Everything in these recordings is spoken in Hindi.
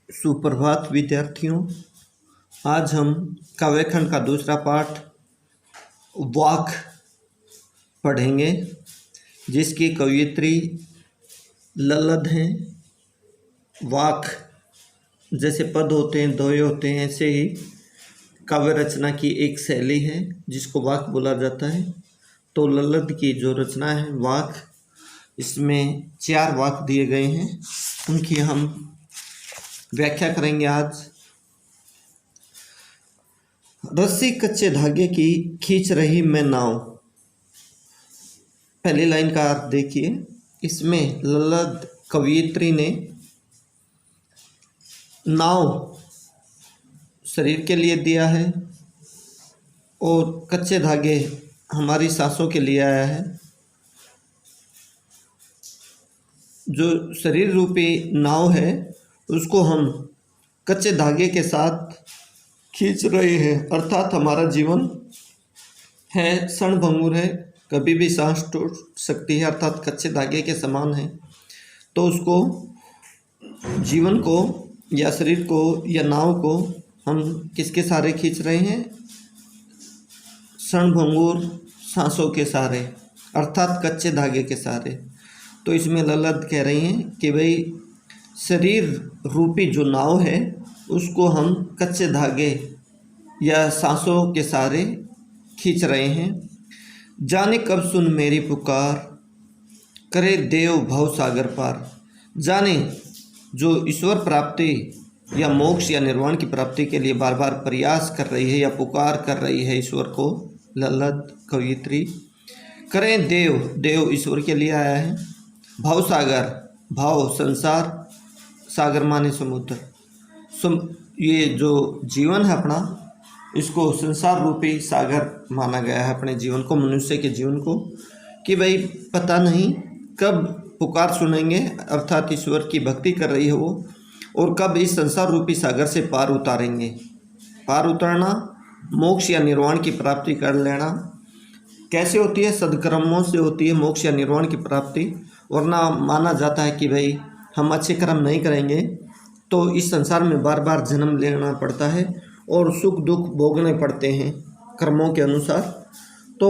सुप्रभात विद्यार्थियों। आज हम काव्यखंड का दूसरा पाठ वाक पढ़ेंगे, जिसकी कवयित्री लल्लद हैं। वाक जैसे पद होते हैं, दोहे होते हैं, ऐसे ही काव्य रचना की एक शैली है जिसको वाक बोला जाता है। तो लल्लद की जो रचना है वाक, इसमें 4 वाक दिए गए हैं, उनकी हम व्याख्या करेंगे आज। रस्सी कच्चे धागे की खींच रही मैं नाव। पहली लाइन का अर्थ देखिए। इसमें लल्लद कवयित्री ने नाव शरीर के लिए दिया है और कच्चे धागे हमारी सांसों के लिए आया है। जो शरीर रूपी नाव है उसको हम कच्चे धागे के साथ खींच रहे हैं, अर्थात हमारा जीवन है क्षणभंगुर है, कभी भी सांस टूट सकती है, अर्थात कच्चे धागे के समान है। तो उसको, जीवन को या शरीर को या नाव को हम किसके सहारे खींच रहे हैं? क्षणभंगुर सांसों के सहारे, अर्थात कच्चे धागे के सहारे। तो इसमें लल्लद कह रही हैं कि भाई शरीर रूपी जो नाव है उसको हम कच्चे धागे या सांसों के सहारे खींच रहे हैं। जाने कब सुन मेरी पुकार, करे देव भव सागर पार। जाने जो ईश्वर प्राप्ति या मोक्ष या निर्वाण की प्राप्ति के लिए बार बार प्रयास कर रही है या पुकार कर रही है ईश्वर को, लल्लद कवयित्री। करें देव, देव ईश्वर के लिए आया है। भव सागर, भाव संसार, सागर माने समुद्र। ये जो जीवन है अपना, इसको संसार रूपी सागर माना गया है, अपने जीवन को, मनुष्य के जीवन को, कि भाई पता नहीं कब पुकार सुनेंगे, अर्थात ईश्वर की भक्ति कर रही है वो, और कब इस संसार रूपी सागर से पार उतारेंगे। पार उतरना, मोक्ष या निर्वाण की प्राप्ति कर लेना कैसे होती है? सद्कर्मों से होती है मोक्ष या निर्वाण की प्राप्ति। वरना माना जाता है कि भाई हम अच्छे कर्म नहीं करेंगे तो इस संसार में बार बार जन्म लेना पड़ता है और सुख दुख भोगने पड़ते हैं कर्मों के अनुसार। तो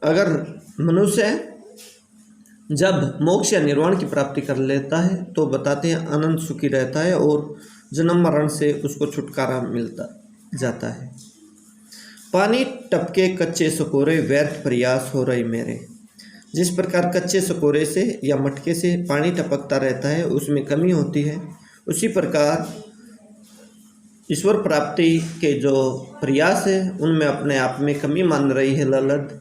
अगर मनुष्य जब मोक्ष या निर्वाण की प्राप्ति कर लेता है तो बताते हैं अनंत सुखी रहता है और जन्म मरण से उसको छुटकारा मिलता जाता है। पानी टपके कच्चे सकोरे, व्यर्थ प्रयास हो रहे मेरे। जिस प्रकार कच्चे सकोरे से या मटके से पानी टपकता रहता है, उसमें कमी होती है, उसी प्रकार ईश्वर प्राप्ति के जो प्रयास है उनमें अपने आप में कमी मान रही है लल्लद,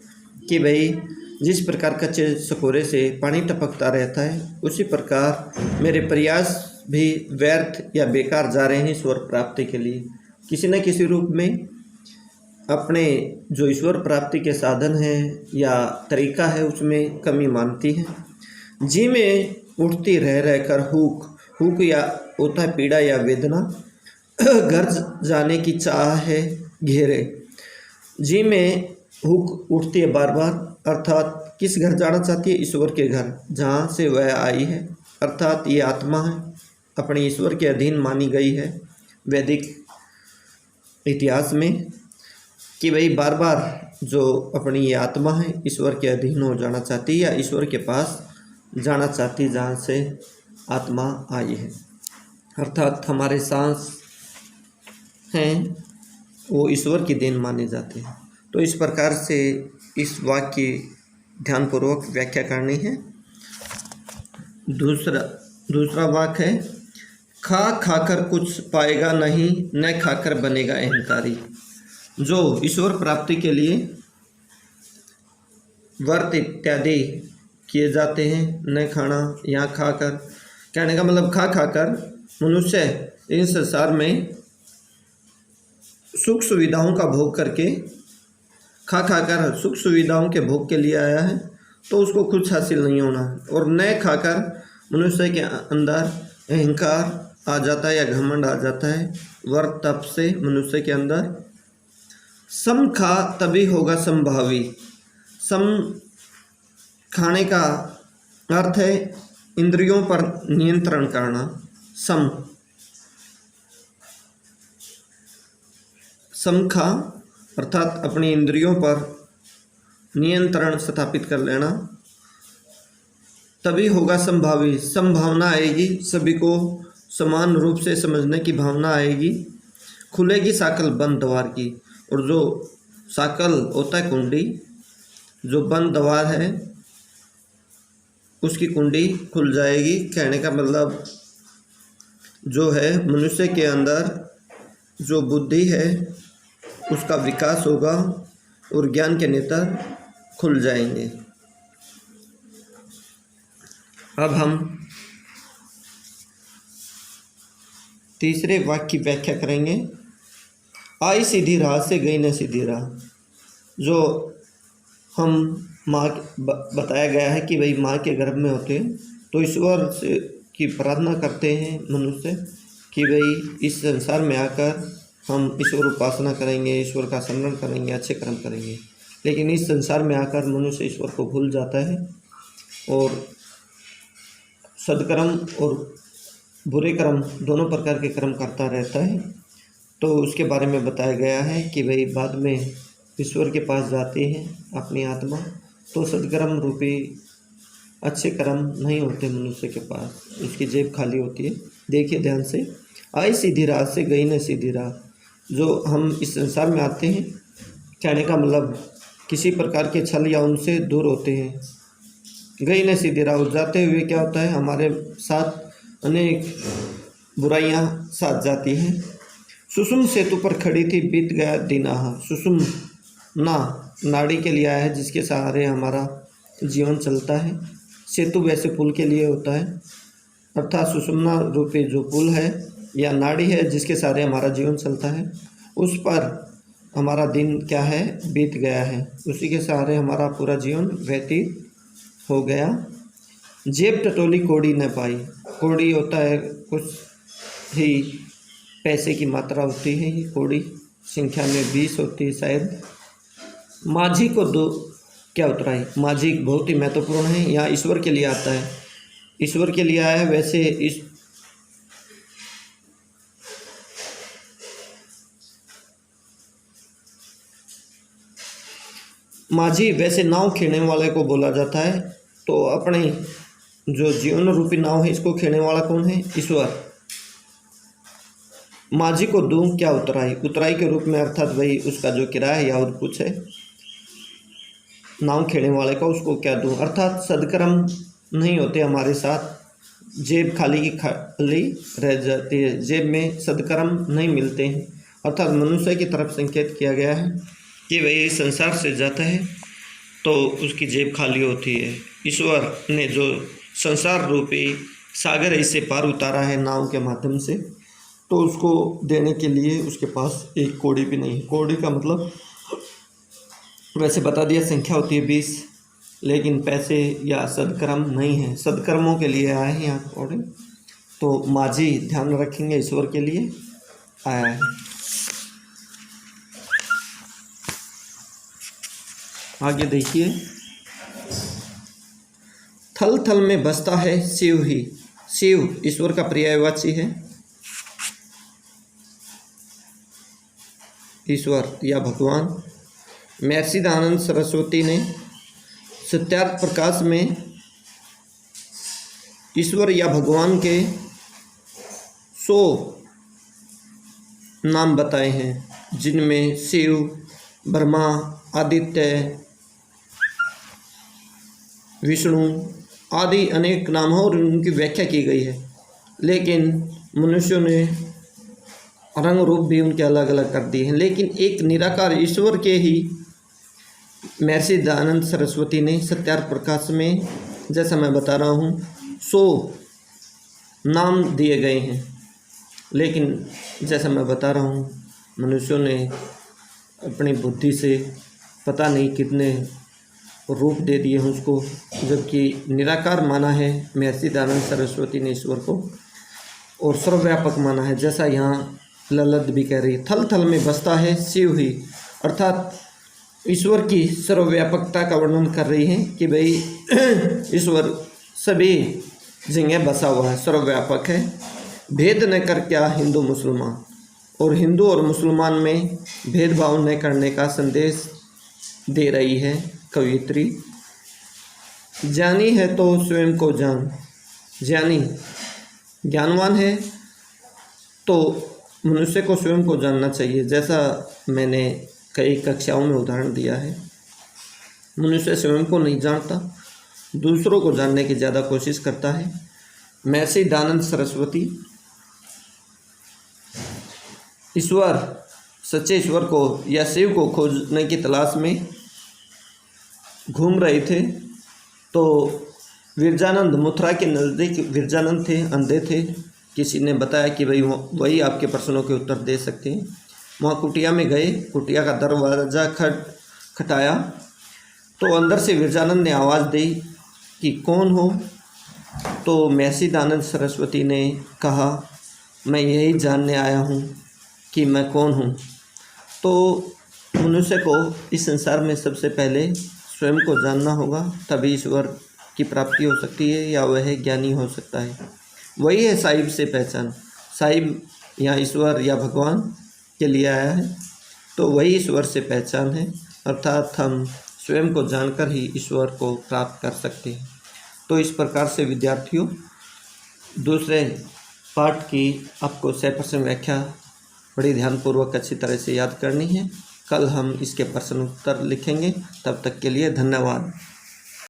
कि भाई जिस प्रकार कच्चे सकोरे से पानी टपकता रहता है, उसी प्रकार मेरे प्रयास भी व्यर्थ या बेकार जा रहे हैं ईश्वर प्राप्ति के लिए। किसी न किसी रूप में अपने जो ईश्वर प्राप्ति के साधन हैं या तरीका है उसमें कमी मानती है। जी में उठती रह रहकर हुक, हुक या होता है पीड़ा या वेदना, घर जाने की चाह है घेरे। जी में हुक उठती है बार बार, अर्थात किस घर जाना चाहती है? ईश्वर के घर, जहाँ से वह आई है, अर्थात ये आत्मा है, अपने ईश्वर के अधीन मानी गई है वैदिक इतिहास में, कि भाई बार बार जो अपनी ये आत्मा है ईश्वर के अधीन हो जाना चाहती है या ईश्वर के पास जाना चाहती है जहाँ से आत्मा आई है, अर्थात हमारे सांस हैं वो ईश्वर की देन माने जाते हैं। तो इस प्रकार से इस वाक्य की ध्यानपूर्वक व्याख्या करनी है। दूसरा वाक्य है, खा खाकर कुछ पाएगा नहीं, न खाकर बनेगा अहंकारी। जो ईश्वर प्राप्ति के लिए व्रत इत्यादि किए जाते हैं, न खाना, यहाँ खाकर, कहने का मतलब खा खाकर मनुष्य इन संसार में सुख सुविधाओं का भोग करके, खा खाकर सुख सुविधाओं के भोग के लिए आया है, तो उसको कुछ हासिल नहीं होना। और न खाकर मनुष्य के अंदर अहंकार आ जाता है या घमंड आ जाता है, व्रत तप से मनुष्य के अंदर। सम खा तभी होगा संभावी। सम खाने का अर्थ है इंद्रियों पर नियंत्रण करना। सम समखा अर्थात अपनी इंद्रियों पर नियंत्रण स्थापित कर लेना, तभी होगा संभावी, संभावना आएगी, सभी को समान रूप से समझने की भावना आएगी, खुलेगी साकल बंद द्वार की। और जो साकल होता है कुंडी, जो बंद द्वार है उसकी कुंडी खुल जाएगी। कहने का मतलब जो है मनुष्य के अंदर जो बुद्धि है उसका विकास होगा और ज्ञान के नेत्र खुल जाएंगे। अब हम तीसरे वाक्य की व्याख्या करेंगे। आई सीधी राह से गई न सीधी राह। जो हम माँ बताया गया है कि भाई माँ के गर्भ में होते हैं तो ईश्वर से की प्रार्थना करते हैं मनुष्य कि भाई इस संसार में आकर हम ईश्वर उपासना करेंगे, ईश्वर का स्मरण करेंगे, अच्छे कर्म करेंगे। लेकिन इस संसार में आकर मनुष्य ईश्वर को भूल जाता है और सदकर्म और बुरे कर्म दोनों प्रकार के कर्म करता रहता है। तो उसके बारे में बताया गया है कि भाई बाद में ईश्वर के पास जाते हैं अपनी आत्मा, तो सदकर्म रूपी अच्छे कर्म नहीं होते मनुष्य के पास, उसकी जेब खाली होती है। देखिए ध्यान से, आई सीधी राह से गई न सीधी राह। जो हम इस संसार में आते हैं, कहने का मतलब किसी प्रकार के छल या उनसे दूर होते हैं। गई न सीधी राह, जाते हुए क्या होता है, हमारे साथ अनेक बुराइयां साथ जाती हैं। सुषुम सेतु पर खड़ी थी बीत गया दिनाहा। सुषुम ना नाड़ी के लिए आया है जिसके सहारे हमारा जीवन चलता है। सेतु वैसे पुल के लिए होता है, अर्थात सुषुम्ना रूपी जो पुल है या नाड़ी है जिसके सहारे हमारा जीवन चलता है, उस पर हमारा दिन क्या है, बीत गया है। उसी के सहारे हमारा पूरा जीवन व्यतीत हो गया। जेब टटोली कोड़ी न पाई। कोड़ी होता है कुछ ही पैसे की मात्रा होती है, ये कोड़ी संख्या में 20 होती है शायद। माझी को दो क्या उतराई। माझी बहुत ही महत्वपूर्ण है, यहाँ ईश्वर के लिए आता है, ईश्वर के लिए आया है। वैसे इस माझी वैसे नाव खेने वाले को बोला जाता है। तो अपने जो जीवन रूपी नाव है इसको खेने वाला कौन है, ईश्वर। माझी को दूं क्या उतराई। उतराई के रूप में अर्थात भाई उसका जो किराया या और कुछ है नाव खेने वाले का, उसको क्या दूं। अर्थात सदकर्म नहीं होते हमारे साथ, जेब खाली की खाली रह जाती है, जेब में सदकर्म नहीं मिलते हैं। अर्थात मनुष्य की तरफ संकेत किया गया है कि वही संसार से जाता है तो उसकी जेब खाली होती है। ईश्वर ने जो संसार रूपी सागर इससे पार उतारा है नाव के माध्यम से, तो उसको देने के लिए उसके पास एक कौड़ी भी नहीं है। कौड़ी का मतलब वैसे बता दिया, संख्या होती है 20, लेकिन पैसे या सदकर्म नहीं है। सदकर्मों के लिए आए हैं यहाँ कौड़ी। तो माझी ध्यान रखेंगे ईश्वर के लिए आया है। आगे देखिए, थल थल में बसता है शिव ही। शिव ईश्वर का पर्यायवाची है, ईश्वर या भगवान। महर्षि दयानंद सरस्वती ने सत्यार्थ प्रकाश में ईश्वर या भगवान के 100 नाम बताए हैं, जिनमें शिव, ब्रह्मा, आदित्य, विष्णु आदि अनेक नाम हैं और उनकी व्याख्या की गई है। लेकिन मनुष्यों ने रंग रूप भी उनके अलग अलग कर दिए हैं। लेकिन एक निराकार ईश्वर के ही महर्षि दयानंद सरस्वती ने सत्यार्थ प्रकाश में, जैसा मैं बता रहा हूँ, 100 नाम दिए गए हैं। लेकिन जैसा मैं बता रहा हूँ, मनुष्यों ने अपनी बुद्धि से पता नहीं कितने रूप दे दिए हैं उसको, जबकि निराकार माना है महर्षि दयानंद सरस्वती ने ईश्वर को, और सर्वव्यापक माना है, जैसा यहाँ ललित भी कह रही है। थल थल में बसता है शिव ही, अर्थात ईश्वर की सर्वव्यापकता का वर्णन कर रही है कि भाई ईश्वर सभी जगह बसा हुआ है, सर्वव्यापक है। भेद न कर क्या हिंदू मुसलमान, और हिंदू और मुसलमान में भेदभाव न करने का संदेश दे रही है कवियत्री। ज्ञानी है तो स्वयं को जान। ज्ञानी ज्ञानवान है तो मनुष्य को स्वयं को जानना चाहिए। जैसा मैंने कई कक्षाओं में उदाहरण दिया है, मनुष्य स्वयं को नहीं जानता, दूसरों को जानने की ज़्यादा कोशिश करता है। महर्षि दयानंद सरस्वती ईश्वर, सच्चे ईश्वर को या शिव को खोजने की तलाश में घूम रहे थे, तो विरजानंद, मथुरा के नज़दीक विरजानंद थे, अंधे थे। किसी ने बताया कि भाई वही आपके प्रश्नों के उत्तर दे सकते हैं। वहाँ कुटिया में गए, कुटिया का दरवाज़ा खटखटाया तो अंदर से विरजानंद ने आवाज़ दी कि कौन हो। तो महर्षि दयानंद सरस्वती ने कहा, मैं यही जानने आया हूँ कि मैं कौन हूँ। तो मनुष्य को इस संसार में सबसे पहले स्वयं को जानना होगा, तभी ईश्वर की प्राप्ति हो सकती है या वह ज्ञानी हो सकता है। वही है साहिब से पहचान। साहिब या ईश्वर या भगवान के लिए आया है, तो वही ईश्वर से पहचान है, अर्थात हम स्वयं को जानकर ही ईश्वर को प्राप्त कर सकते हैं। तो इस प्रकार से विद्यार्थियों, दूसरे पाठ की आपको 100% व्याख्या बड़ी ध्यानपूर्वक अच्छी तरह से याद करनी है। कल हम इसके प्रश्न उत्तर लिखेंगे। तब तक के लिए धन्यवाद।